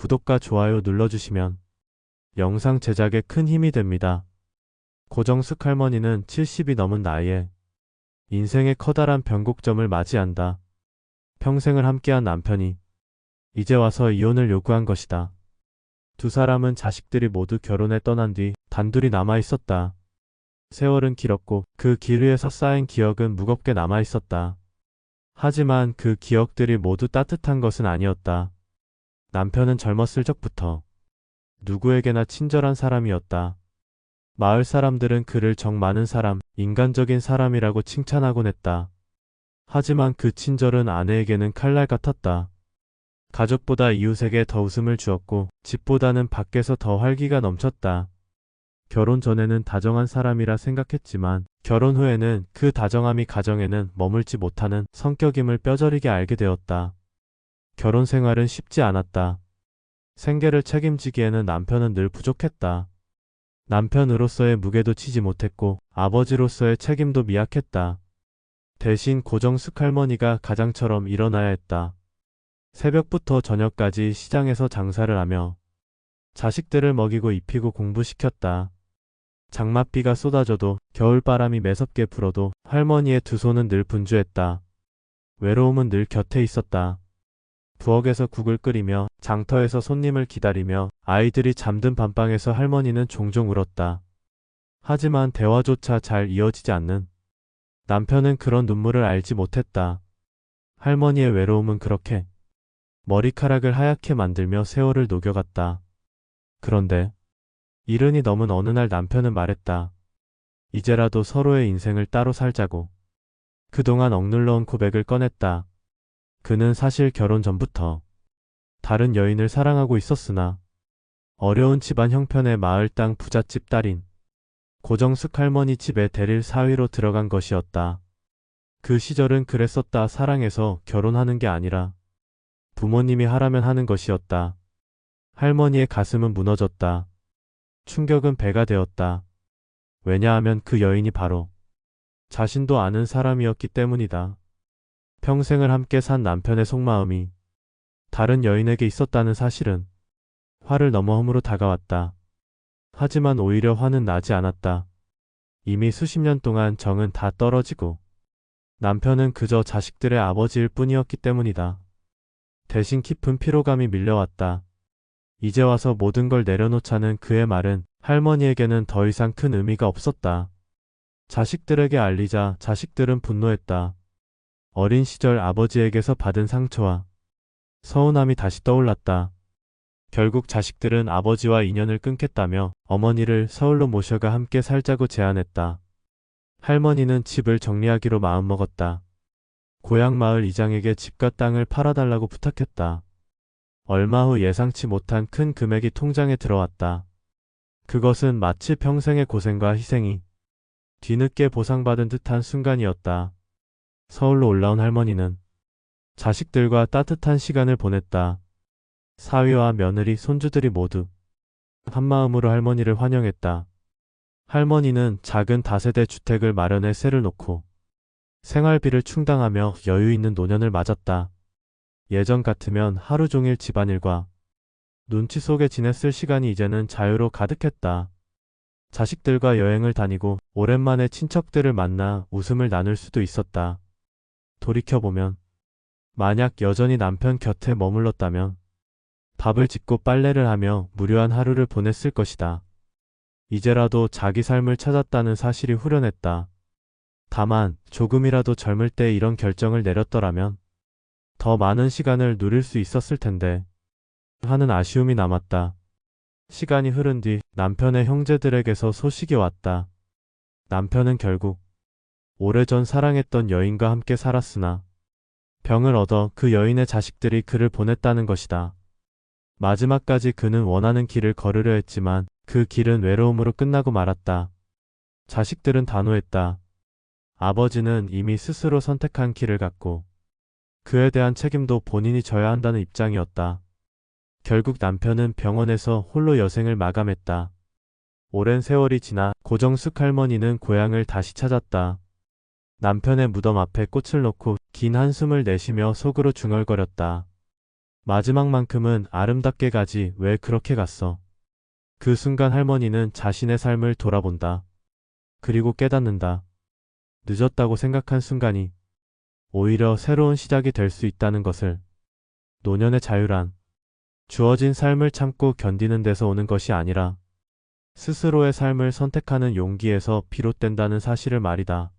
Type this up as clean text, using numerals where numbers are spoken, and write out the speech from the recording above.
구독과 좋아요 눌러주시면 영상 제작에 큰 힘이 됩니다. 고정숙 할머니는 70이 넘은 나이에 인생의 커다란 변곡점을 맞이한다. 평생을 함께한 남편이 이제 와서 이혼을 요구한 것이다. 두 사람은 자식들이 모두 결혼에 떠난 뒤 단둘이 남아 있었다. 세월은 길었고 그 길 위에서 쌓인 기억은 무겁게 남아 있었다. 하지만 그 기억들이 모두 따뜻한 것은 아니었다. 남편은 젊었을 적부터 누구에게나 친절한 사람이었다. 마을 사람들은 그를 정 많은 사람, 인간적인 사람이라고 칭찬하곤 했다. 하지만 그 친절은 아내에게는 칼날 같았다. 가족보다 이웃에게 더 웃음을 주었고 집보다는 밖에서 더 활기가 넘쳤다. 결혼 전에는 다정한 사람이라 생각했지만 결혼 후에는 그 다정함이 가정에는 머물지 못하는 성격임을 뼈저리게 알게 되었다. 결혼 생활은 쉽지 않았다. 생계를 책임지기에는 남편은 늘 부족했다. 남편으로서의 무게도 치지 못했고 아버지로서의 책임도 미약했다. 대신 고정숙 할머니가 가장처럼 일어나야 했다. 새벽부터 저녁까지 시장에서 장사를 하며 자식들을 먹이고 입히고 공부시켰다. 장맛비가 쏟아져도 겨울바람이 매섭게 불어도 할머니의 두 손은 늘 분주했다. 외로움은 늘 곁에 있었다. 부엌에서 국을 끓이며 장터에서 손님을 기다리며 아이들이 잠든 밤방에서 할머니는 종종 울었다. 하지만 대화조차 잘 이어지지 않는 남편은 그런 눈물을 알지 못했다. 할머니의 외로움은 그렇게 머리카락을 하얗게 만들며 세월을 녹여갔다. 그런데 이른이 넘은 어느 날 남편은 말했다. 이제라도 서로의 인생을 따로 살자고. 그동안 억눌러온 고백을 꺼냈다. 그는 사실 결혼 전부터 다른 여인을 사랑하고 있었으나 어려운 집안 형편의 마을 땅 부잣집 딸인 고정숙 할머니 집에 대릴 사위로 들어간 것이었다. 그 시절은 그랬었다. 사랑해서 결혼하는 게 아니라 부모님이 하라면 하는 것이었다. 할머니의 가슴은 무너졌다. 충격은 배가 되었다. 왜냐하면 그 여인이 바로 자신도 아는 사람이었기 때문이다. 평생을 함께 산 남편의 속마음이 다른 여인에게 있었다는 사실은 화를 넘어 허물로 다가왔다. 하지만 오히려 화는 나지 않았다. 이미 수십 년 동안 정은 다 떨어지고 남편은 그저 자식들의 아버지일 뿐이었기 때문이다. 대신 깊은 피로감이 밀려왔다. 이제 와서 모든 걸 내려놓자는 그의 말은 할머니에게는 더 이상 큰 의미가 없었다. 자식들에게 알리자 자식들은 분노했다. 어린 시절 아버지에게서 받은 상처와 서운함이 다시 떠올랐다. 결국 자식들은 아버지와 인연을 끊겠다며 어머니를 서울로 모셔가 함께 살자고 제안했다. 할머니는 집을 정리하기로 마음먹었다. 고향 마을 이장에게 집과 땅을 팔아달라고 부탁했다. 얼마 후 예상치 못한 큰 금액이 통장에 들어왔다. 그것은 마치 평생의 고생과 희생이 뒤늦게 보상받은 듯한 순간이었다. 서울로 올라온 할머니는 자식들과 따뜻한 시간을 보냈다. 사위와 며느리, 손주들이 모두 한마음으로 할머니를 환영했다. 할머니는 작은 다세대 주택을 마련해 세를 놓고 생활비를 충당하며 여유 있는 노년을 맞았다. 예전 같으면 하루 종일 집안일과 눈치 속에 지냈을 시간이 이제는 자유로 가득했다. 자식들과 여행을 다니고 오랜만에 친척들을 만나 웃음을 나눌 수도 있었다. 돌이켜보면 만약 여전히 남편 곁에 머물렀다면 밥을 짓고 빨래를 하며 무료한 하루를 보냈을 것이다. 이제라도 자기 삶을 찾았다는 사실이 후련했다. 다만 조금이라도 젊을 때 이런 결정을 내렸더라면 더 많은 시간을 누릴 수 있었을 텐데 하는 아쉬움이 남았다. 시간이 흐른 뒤 남편의 형제들에게서 소식이 왔다. 남편은 결국 오래전 사랑했던 여인과 함께 살았으나 병을 얻어 그 여인의 자식들이 그를 보냈다는 것이다. 마지막까지 그는 원하는 길을 걸으려 했지만 그 길은 외로움으로 끝나고 말았다. 자식들은 단호했다. 아버지는 이미 스스로 선택한 길을 갔고 그에 대한 책임도 본인이 져야 한다는 입장이었다. 결국 남편은 병원에서 홀로 여생을 마감했다. 오랜 세월이 지나 고정숙 할머니는 고향을 다시 찾았다. 남편의 무덤 앞에 꽃을 놓고 긴 한숨을 내쉬며 속으로 중얼거렸다. 마지막만큼은 아름답게 가지 왜 그렇게 갔어? 그 순간 할머니는 자신의 삶을 돌아본다. 그리고 깨닫는다. 늦었다고 생각한 순간이 오히려 새로운 시작이 될 수 있다는 것을. 노년의 자유란 주어진 삶을 참고 견디는 데서 오는 것이 아니라 스스로의 삶을 선택하는 용기에서 비롯된다는 사실을 말이다.